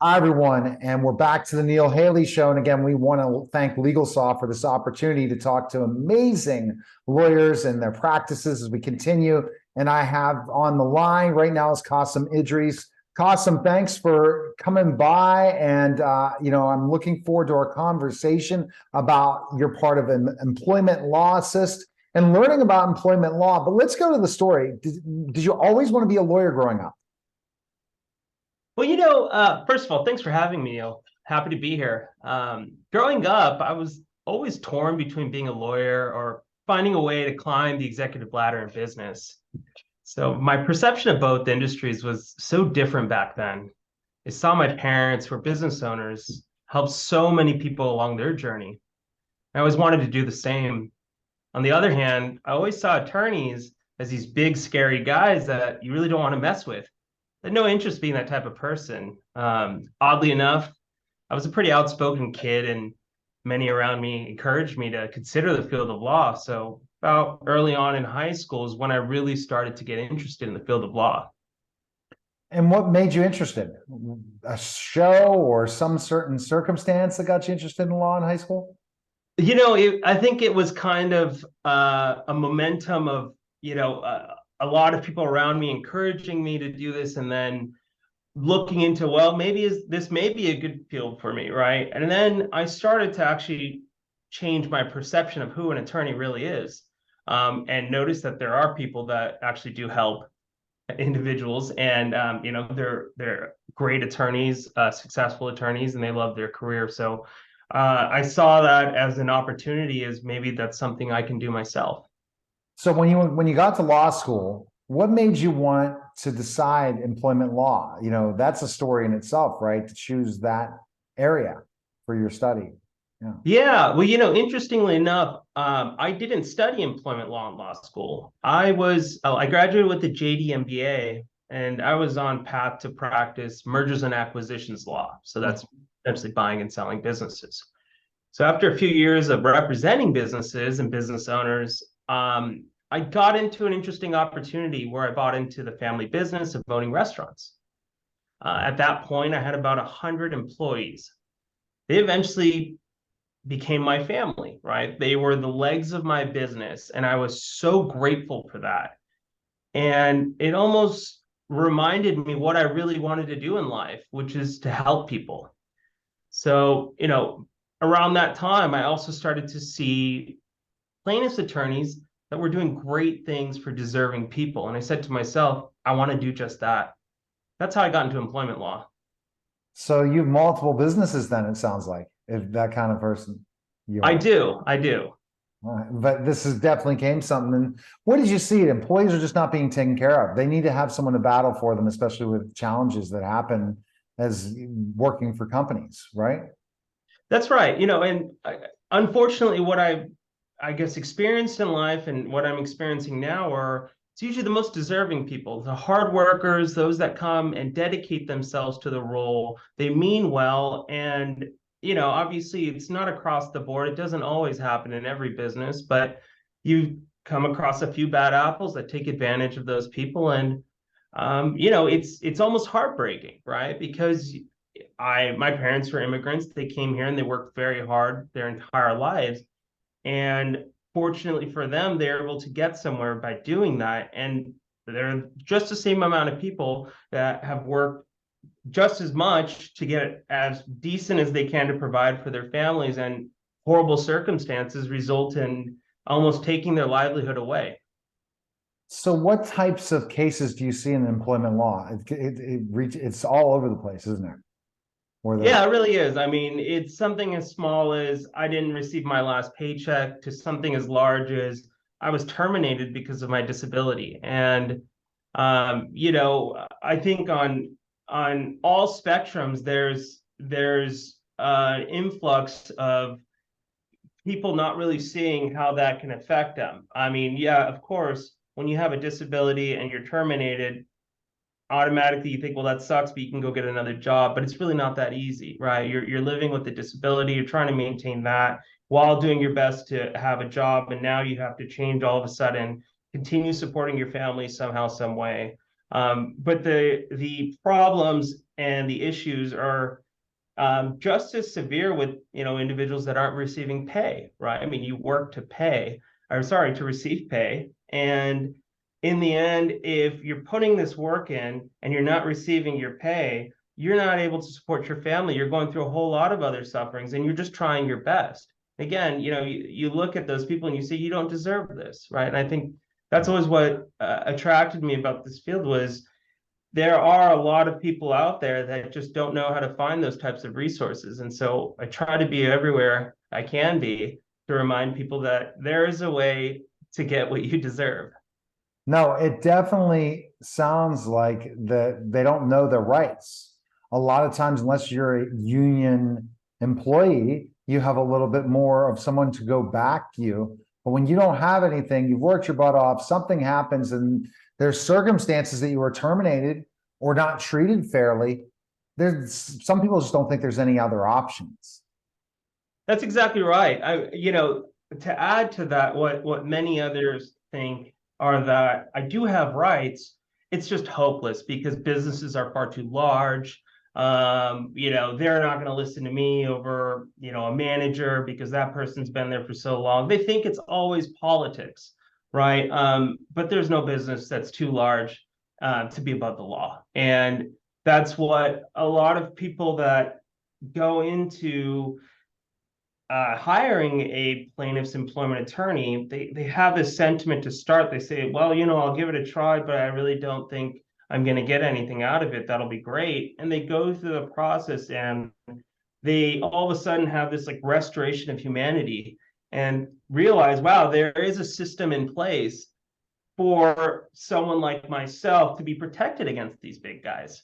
Hi, everyone, and we're back to the Neil Haley Show. And again, we want to thank LegalSoft for this opportunity to talk to amazing lawyers and their practices as we continue. And I have on the line right now is Kasim Idrees. Kasim, thanks for coming by. And, I'm looking forward to our conversation about your part of an employment law assist and learning about employment law. But let's go to the story. Did you always want to be a lawyer growing up? Well, first of all, thanks for having me, Neil. Happy to be here. Growing up, I was always torn between being a lawyer or finding a way to climb the executive ladder in business. So my perception of both industries was so different back then. I saw my parents, who were business owners, help so many people along their journey. I always wanted to do the same. On the other hand, I always saw attorneys as these big, scary guys that you really don't want to mess with. I had no interest being that type of person. Oddly enough, I was a pretty outspoken kid, and many around me encouraged me to consider the field of law. So, about early on in high school is when I really started to get interested in the field of law. And what made you interested? A show or some certain circumstance that got you interested in law in high school? I think it was kind of a momentum of, a lot of people around me encouraging me to do this, and then looking into, well, maybe this may be a good field for me, right? And then I started to actually change my perception of who an attorney really is, and notice that there are people that actually do help individuals, and they're great attorneys, successful attorneys, and they love their career. So I saw that as an opportunity, as maybe that's something I can do myself. So when you got to law school, what made you want to decide employment law? That's a story in itself, right? To choose that area for your study. Yeah. Yeah, well, interestingly enough, I didn't study employment law in law school. I graduated with the JD MBA, and I was on path to practice mergers and acquisitions law. So that's essentially buying and selling businesses. So after a few years of representing businesses and business owners, I got into an interesting opportunity where I bought into the family business of owning restaurants. At that point, I had about 100 employees. They eventually became my family, right? They were the legs of my business, and I was so grateful for that. And it almost reminded me what I really wanted to do in life, which is to help people. So, around that time, I also started to see plaintiffs' attorneys that were doing great things for deserving people. And I said to myself, I want to do just that. That's how I got into employment law. So you have multiple businesses then, it sounds like, if that kind of person you I are. do. I do. But this is definitely came something. And what did you see? Employees are just not being taken care of. They need to have someone to battle for them, especially with challenges that happen as working for companies, right? That's right. And unfortunately, what I guess experienced in life and what I'm experiencing now are it's usually the most deserving people, the hard workers, those that come and dedicate themselves to the role. They mean well. And, obviously it's not across the board. It doesn't always happen in every business, but you come across a few bad apples that take advantage of those people. And, it's almost heartbreaking, right? Because my parents were immigrants. They came here and they worked very hard their entire lives. And fortunately for them, they're able to get somewhere by doing that. And there are just the same amount of people that have worked just as much to get as decent as they can to provide for their families. And horrible circumstances result in almost taking their livelihood away. So what types of cases do you see in employment law? It's all over the place, isn't it? Or the Yeah, it really is. I mean, it's something as small as I didn't receive my last paycheck to something as large as I was terminated because of my disability. And I think on all spectrums, there's influx of people not really seeing how that can affect them. I mean, yeah, of course, when you have a disability and you're terminated, automatically you think, well, that sucks, but you can go get another job. But it's really not that easy, right? You're living with a disability, you're trying to maintain that while doing your best to have a job, and now you have to change all of a sudden, continue supporting your family somehow, some way. But the problems and the issues are just as severe with individuals that aren't receiving pay, right? I mean, you work to pay, or sorry, to receive pay, and in the end, if you're putting this work in and you're not receiving your pay, you're not able to support your family. You're going through a whole lot of other sufferings, and you're just trying your best. Again, you look at those people and you say you don't deserve this, right? And I think that's always what attracted me about this field was there are a lot of people out there that just don't know how to find those types of resources. And so I try to be everywhere I can be to remind people that there is a way to get what you deserve. No, it definitely sounds like that they don't know their rights. A lot of times, unless you're a union employee, you have a little bit more of someone to go back you. But when you don't have anything, you've worked your butt off, something happens, and there's circumstances that you were terminated or not treated fairly. There's some people just don't think there's any other options. That's exactly right. To add to that, what many others think are that I do have rights. It's just hopeless because businesses are far too large. They're not going to listen to me over, a manager because that person's been there for so long. They think it's always politics, right? But there's no business that's too large to be above the law. And that's what a lot of people that go into hiring a plaintiff's employment attorney, they have this sentiment to start. They say, well, I'll give it a try, but I really don't think I'm going to get anything out of it. That'll be great. And they go through the process and they all of a sudden have this like restoration of humanity and realize, wow, there is a system in place for someone like myself to be protected against these big guys.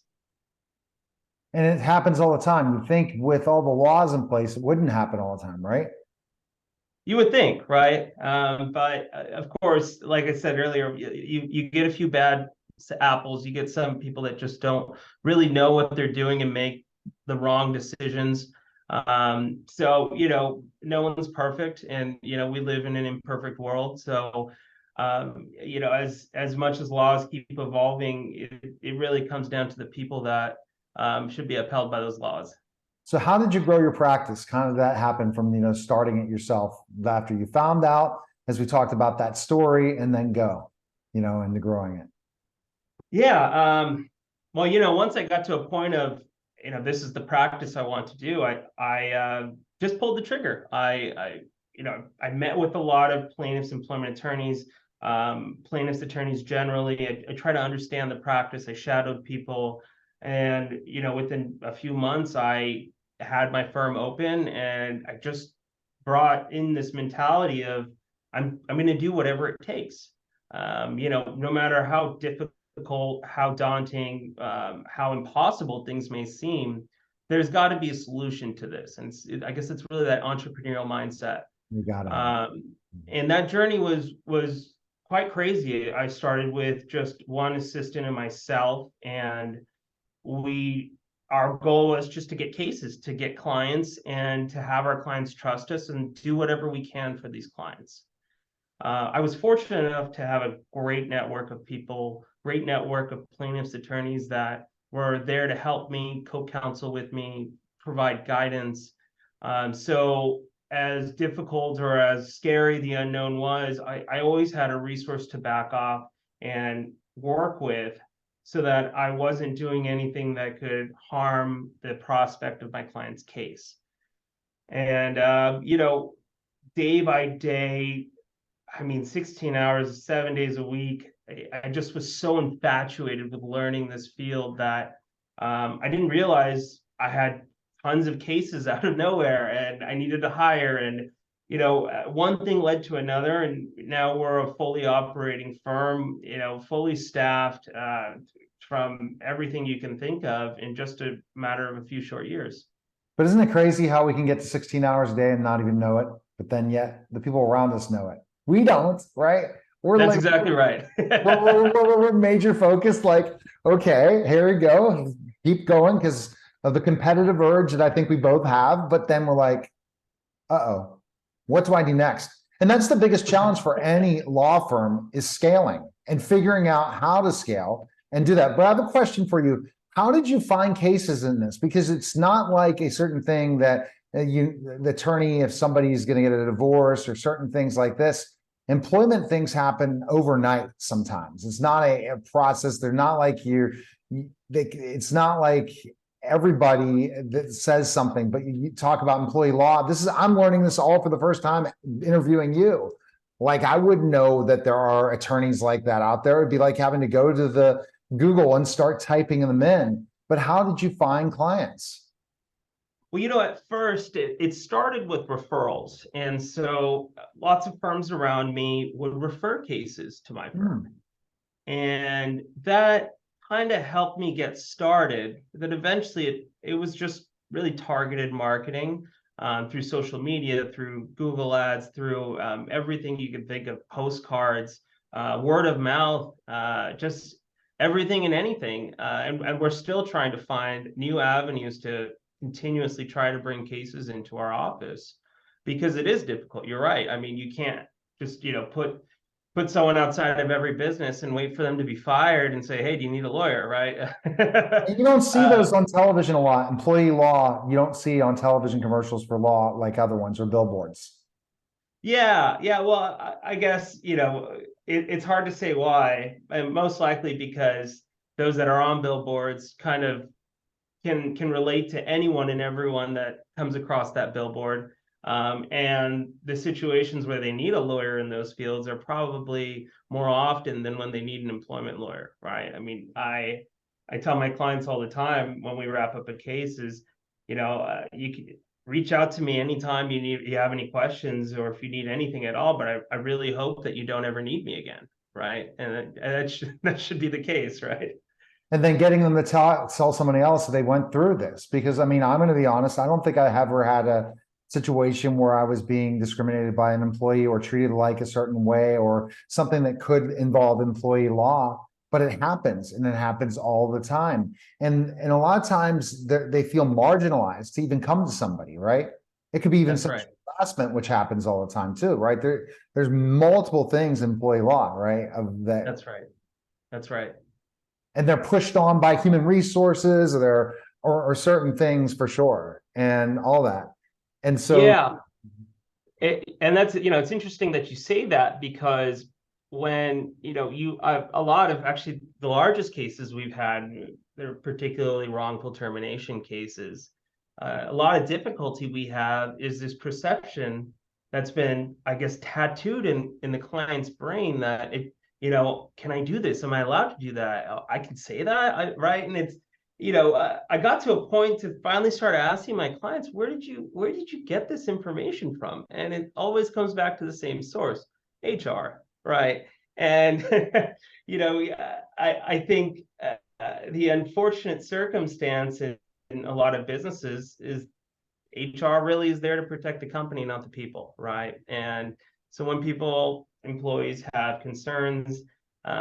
And it happens all the time. You think with all the laws in place, it wouldn't happen all the time, right? You would think, right? But of course, like I said earlier, you get a few bad apples. You get some people that just don't really know what they're doing and make the wrong decisions. So no one's perfect, and we live in an imperfect world. So as much as laws keep evolving, it really comes down to the people that should be upheld by those laws. So how did you grow your practice? Kind of that happened from, starting it yourself after you found out, as we talked about that story, and then into growing it. Yeah. Well, once I got to a point of, this is the practice I want to do, I just pulled the trigger. I met with a lot of plaintiffs' employment attorneys, plaintiffs' attorneys generally. I try to understand the practice. I shadowed people. And, within a few months, I had my firm open and I just brought in this mentality of I'm going to do whatever it takes. No matter how difficult, how daunting, how impossible things may seem, there's got to be a solution to this. And I guess it's really that entrepreneurial mindset. You got it. And that journey was quite crazy. I started with just one assistant and myself, and our goal was just to get cases, to get clients, and to have our clients trust us and do whatever we can for these clients. I was fortunate enough to have a great network of people, great network of plaintiffs' attorneys that were there to help me, co-counsel with me, provide guidance. So as difficult or as scary the unknown was, I always had a resource to back off and work with, so that I wasn't doing anything that could harm the prospect of my client's case. And, day by day, 16 hours, 7 days a week, I just was so infatuated with learning this field that I didn't realize I had tons of cases out of nowhere and I needed to hire. And one thing led to another, and now we're a fully operating firm, fully staffed, from everything you can think of in just a matter of a few short years. But isn't it crazy how we can get to 16 hours a day and not even know it? But then yet the people around us know it. We don't, right? That's exactly right. we're major focused, like, okay, here we go. Keep going because of the competitive urge that I think we both have. But then we're like, uh-oh, what do I do next? And that's the biggest challenge for any law firm, is scaling and figuring out how to scale and do that. But I have a question for you. How did you find cases in this? Because it's not like a certain thing that the attorney, if somebody's going to get a divorce or certain things like this, employment things happen overnight sometimes. It's not a process. They're not like it's not like everybody that says something, but you talk about employee law. I'm learning this all for the first time interviewing you. Like, I wouldn't know that there are attorneys like that out there. It'd be like having to go to the Google and start typing them in. But how did you find clients? Well, at first it started with referrals. And so lots of firms around me would refer cases to my firm. And that kind of helped me get started. Then eventually it was just really targeted marketing through social media, through Google ads, through everything you can think of, postcards, word of mouth, just everything and anything. And we're still trying to find new avenues to continuously try to bring cases into our office, because it is difficult. You're right. I mean, you can't just, put someone outside of every business and wait for them to be fired and say, hey, do you need a lawyer, right? And you don't see those on television a lot. Employee law, you don't see on television commercials for law like other ones, or billboards. Yeah. Well, I guess, it's hard to say why, and most likely because those that are on billboards kind of can relate to anyone and everyone that comes across that billboard. And the situations where they need a lawyer in those fields are probably more often than when they need an employment lawyer, right? I mean, I tell my clients all the time when we wrap up a case is, you can reach out to me anytime you have any questions, or if you need anything at all. But I really hope that you don't ever need me again, right? And that should be the case, right? And then getting them to tell somebody else that they went through this. Because I mean, I'm going to be honest, I don't think I ever had a situation where I was being discriminated by an employee or treated like a certain way or something that could involve employee law. But it happens, and it happens all the time. And a lot of times they feel marginalized to even come to somebody, right? It could be even sexual harassment, which happens all the time too, right? There's multiple things in employee law, right? Of that. That's right. And they're pushed on by human resources, or certain things for sure, and all that. And so, yeah, and that's, it's interesting that you say that, because when a lot of, actually, the largest cases we've had, they're particularly wrongful termination cases. A lot of difficulty we have is this perception that's been, I guess, tattooed in the client's brain that can I do this? Am I allowed to do that? I can say that, right? And it's, I got to a point to finally start asking my clients, where did you get this information from? And it always comes back to the same source, HR, right? And I think the unfortunate circumstance in a lot of businesses is HR really is there to protect the company, not the people, right? And so when employees have concerns,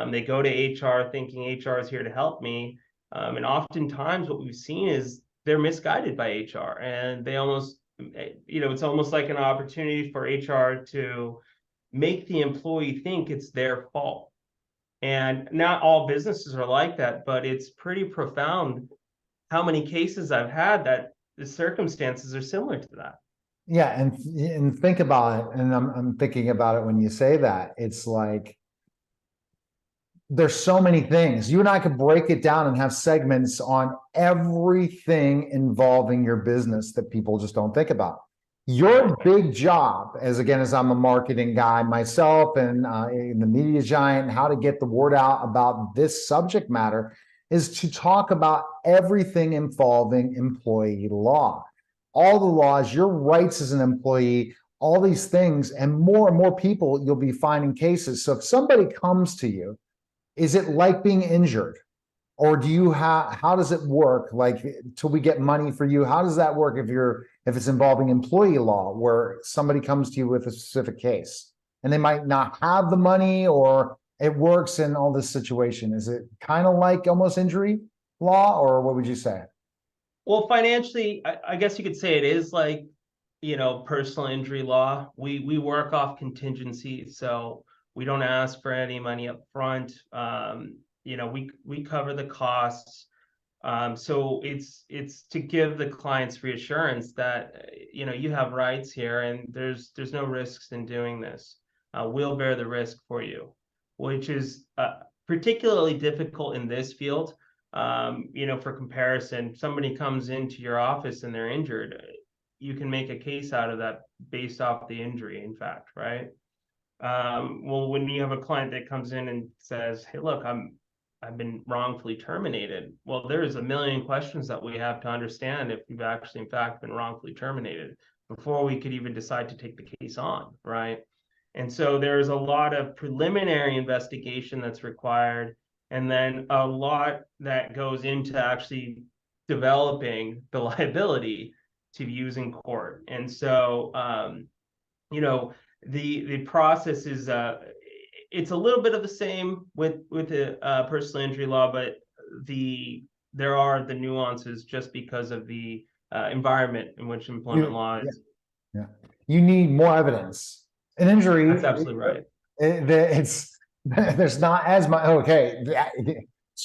they go to HR thinking HR is here to help me. And oftentimes what we've seen is they're misguided by HR, and they almost, it's almost like an opportunity for HR to make the employee think it's their fault. And not all businesses are like that, but it's pretty profound how many cases I've had that the circumstances are similar to that. Yeah, and think about it, and I'm thinking about it when you say that. It's like there's so many things. You and I could break it down and have segments on everything involving your business that people just don't think about. Your big job, as I'm a marketing guy myself, and in the media giant, how to get the word out about this subject matter, is to talk about everything involving employee law. All the laws, your rights as an employee, all these things, and more people you'll be finding cases. So if somebody comes to you, is it like being injured? Or do you how does it work? Like, till we get money for you, how does that work if it's involving employee law, where somebody comes to you with a specific case and they might not have the money, or it works in all this situation? Is it kind of like almost injury law, or what would you say? Well, financially, I guess you could say it is like, personal injury law. We work off contingency, so we don't ask for any money up front. we cover the costs. So it's to give the clients reassurance that you have rights here, and there's no risks in doing this. We'll bear the risk for you, which is particularly difficult in this field. For comparison, somebody comes into your office and they're injured. You can make a case out of that based off the injury, in fact, right? Well, when you have a client that comes in and says, "Hey, look, I've been wrongfully terminated." Well, there's a million questions that we have to understand if you've actually, in fact, been wrongfully terminated before we could even decide to take the case on, right? And so there's a lot of preliminary investigation that's required, and then a lot that goes into actually developing the liability to use in court. And so, the process is it's a little bit of the same with the personal injury law, but there are the nuances just because of the environment in which employment law is. Yeah. You need more evidence. An injury. That's absolutely right. It's there's not as much. Okay,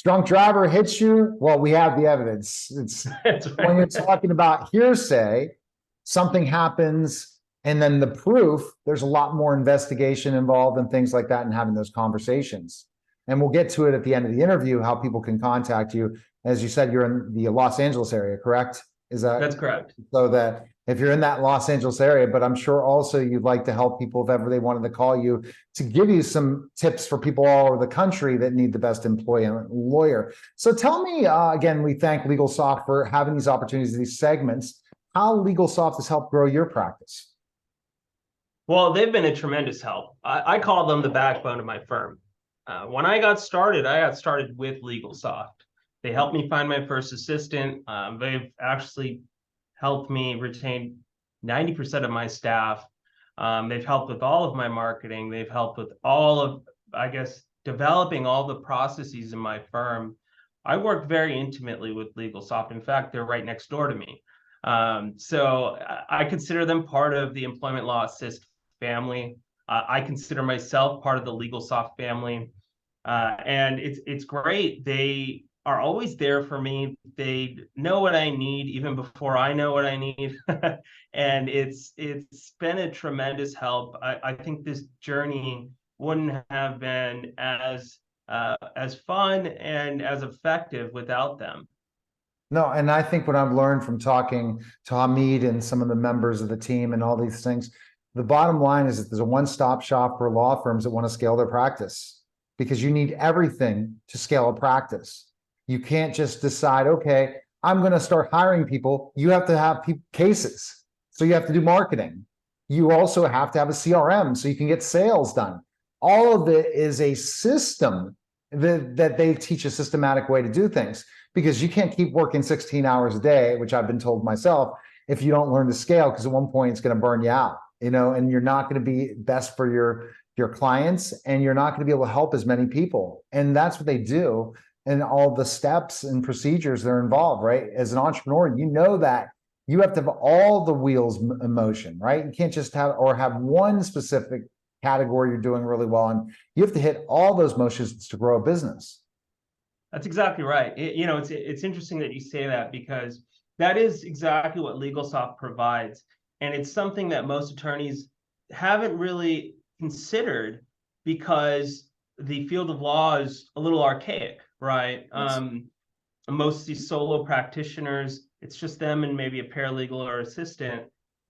drunk driver hits you. Well, we have the evidence. It's right. When you're talking about hearsay, something happens. And then the proof, there's a lot more investigation involved and things like that, and having those conversations. And we'll get to it at the end of the interview, how people can contact you. As you said, you're in the Los Angeles area, correct? That's correct. So that if you're in that Los Angeles area, but I'm sure also you'd like to help people if ever they wanted to call you to give you some tips for people all over the country that need the best employee and lawyer. So tell me, again, we thank LegalSoft for having these opportunities, these segments, how LegalSoft has helped grow your practice. Well, they've been a tremendous help. I call them the backbone of my firm. When I got started with LegalSoft. They helped me find my first assistant. They've actually helped me retain 90% of my staff. They've helped with all of my marketing. They've helped with all of, I guess, developing all the processes in my firm. I work very intimately with LegalSoft. In fact, they're right next door to me. So I consider them part of the Employment Law Assist family. I consider myself part of the LegalSoft family. And it's great. They are always there for me. They know what I need even before I know what I need. And it's been a tremendous help. I think this journey wouldn't have been as fun and as effective without them. No, and I think what I've learned from talking to Hamid and some of the members of the team and all these things, the bottom line is that there's a one-stop shop for law firms that want to scale their practice, because you need everything to scale a practice. You can't just decide, okay, I'm going to start hiring people. You have to have cases. So you have to do marketing. You also have to have a CRM so you can get sales done. All of it is a system that they teach a systematic way to do things, because you can't keep working 16 hours a day, which I've been told myself, if you don't learn to scale, because at one point it's going to burn you out, and you're not going to be best for your clients, and you're not going to be able to help as many people. And that's what they do. And all the steps and procedures that are involved, right? As an entrepreneur, you know that you have to have all the wheels in motion, right? You can't just have one specific category you're doing really well in. You have to hit all those motions to grow a business. That's exactly right. It's interesting that you say that, because that is exactly what LegalSoft provides. And it's something that most attorneys haven't really considered, because the field of law is a little archaic, right? Yes. Most of these solo practitioners, it's just them and maybe a paralegal or assistant.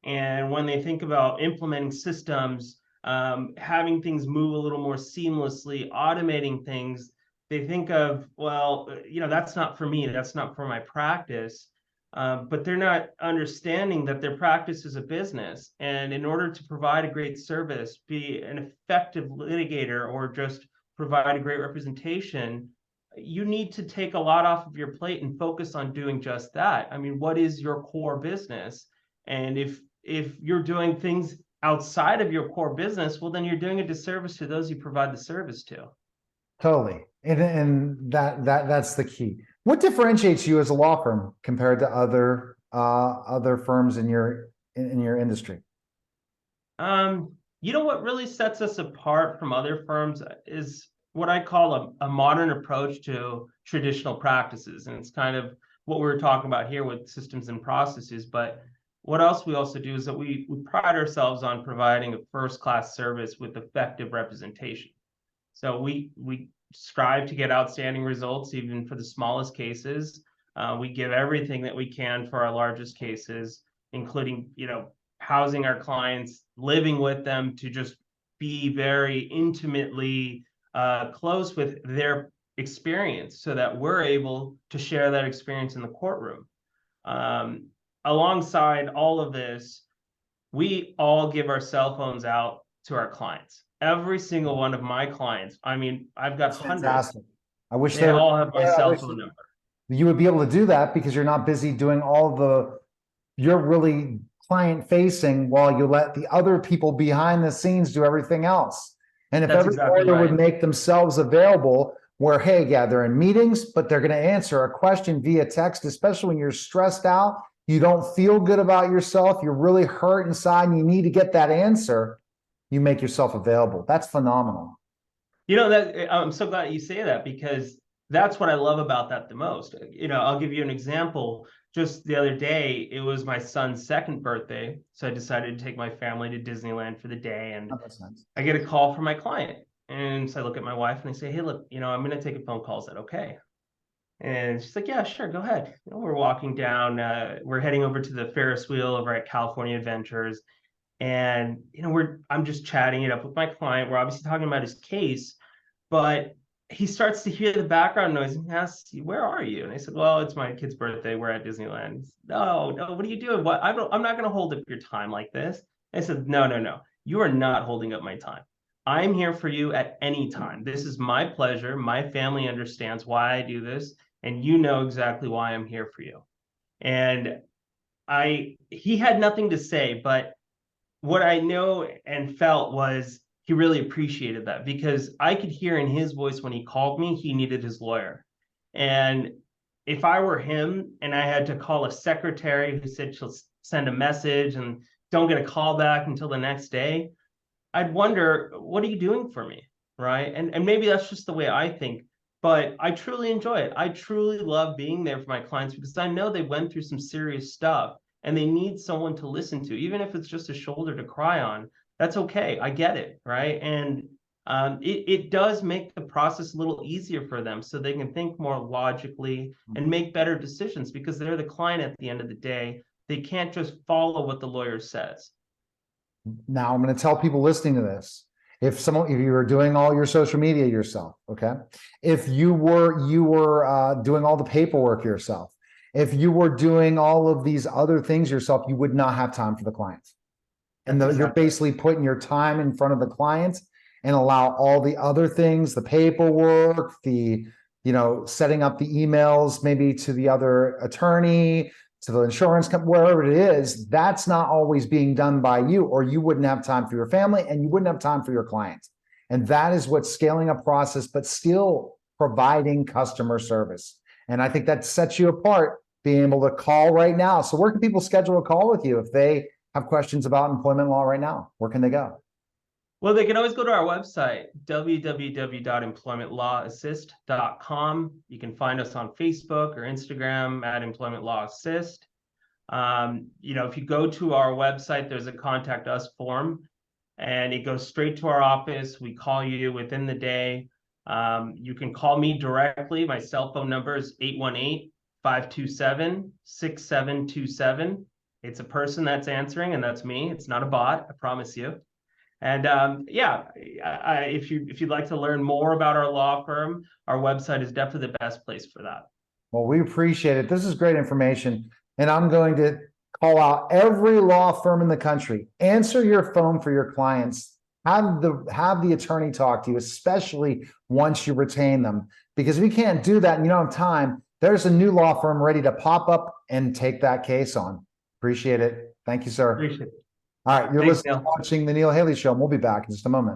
And when they think about implementing systems, having things move a little more seamlessly, automating things, they think of, well, that's not for me, that's not for my practice. But they're not understanding that their practice is a business. And in order to provide a great service, be an effective litigator, or just provide a great representation, you need to take a lot off of your plate and focus on doing just that. I mean, what is your core business? And if you're doing things outside of your core business, well, then you're doing a disservice to those you provide the service to. Totally. And that's the key. What differentiates you as a law firm compared to other firms in your industry? What really sets us apart from other firms is what I call a modern approach to traditional practices. And it's kind of what we're talking about here with systems and processes. But what else we also do is that we pride ourselves on providing a first-class service with effective representation. So we strive to get outstanding results, even for the smallest cases. We give everything that we can for our largest cases, including, housing our clients, living with them, to just be very intimately close with their experience so that we're able to share that experience in the courtroom. Alongside all of this, we all give our cell phones out to our clients. Every single one of my clients, I mean, I've got That's hundreds. fantastic. I wish They all have my cell phone number. You would be able to do that because you're not busy doing you're really client facing while you let the other people behind the scenes do everything else. And if That's every exactly lawyer right. would make themselves available where, hey, yeah, they're in meetings, but they're going to answer a question via text, especially when you're stressed out, you don't feel good about yourself, you're really hurt inside and you need to get that answer, you make yourself available. That's phenomenal. That I'm so glad you say that, because that's what I love about that the most. I'll give you an example. Just the other day, it was my son's second birthday, so I decided to take my family to Disneyland for the day, and Oh, that's nice. I get a call from my client, and so I look at my wife and I say, "Hey, look, I'm going to take a phone call. Is that okay?" And she's like, "Yeah, sure, go ahead." We're walking down, we're heading over to the Ferris wheel over at California Adventures, and I'm just chatting it up with my client. We're obviously talking about his case, but he starts to hear the background noise and he asks, "Where are you?" And I said, "Well, it's my kid's birthday. We're at Disneyland." Said, "No, no, what are you doing? What? I'm not going to hold up your time like this." I said, "No, no, no. You are not holding up my time. I'm here for you at any time. This is my pleasure. My family understands why I do this, and you know exactly why I'm here for you." And he had nothing to say, but what I know and felt was he really appreciated that, because I could hear in his voice when he called me, he needed his lawyer. And if I were him and I had to call a secretary who said she'll send a message and don't get a call back until the next day, I'd wonder, what are you doing for me? Right. And maybe that's just the way I think, but I truly enjoy it. I truly love being there for my clients because I know they went through some serious stuff and they need someone to listen to, even if it's just a shoulder to cry on. That's okay. I get it. Right. And it does make the process a little easier for them so they can think more logically and make better decisions, because they're the client at the end of the day. They can't just follow what the lawyer says. Now I'm going to tell people listening to this, if you were doing all your social media yourself, okay, if you were doing all the paperwork yourself, if you were doing all of these other things yourself, you would not have time for the clients. And you're basically putting your time in front of the client and allow all the other things, the paperwork, the setting up the emails maybe to the other attorney, to the insurance company, wherever it is, that's not always being done by you, or you wouldn't have time for your family and you wouldn't have time for your clients. And that is what's scaling a process, but still providing customer service. And I think that sets you apart, being able to call right now. So where can people schedule a call with you if they have questions about employment law right now? Where can they go? Well, they can always go to our website, www.employmentlawAssist.com. You can find us on Facebook or Instagram at Employment Law Assist. If you go to our website, there's a contact us form, and it goes straight to our office. We call you within the day. You can call me directly. My cell phone number is 818-527-6727. It's a person that's answering, and that's me. It's not a bot, I promise you. And if you'd like to learn more about our law firm, our website is definitely the best place for that. Well, we appreciate it. This is great information. And I'm going to call out every law firm in the country. Answer your phone for your clients. Have the attorney talk to you, especially once you retain them. Because if you can't do that and you don't have time, there's a new law firm ready to pop up and take that case on. Appreciate it. Thank you, sir. Appreciate it. All right, you're watching The Neil Haley Show, and we'll be back in just a moment.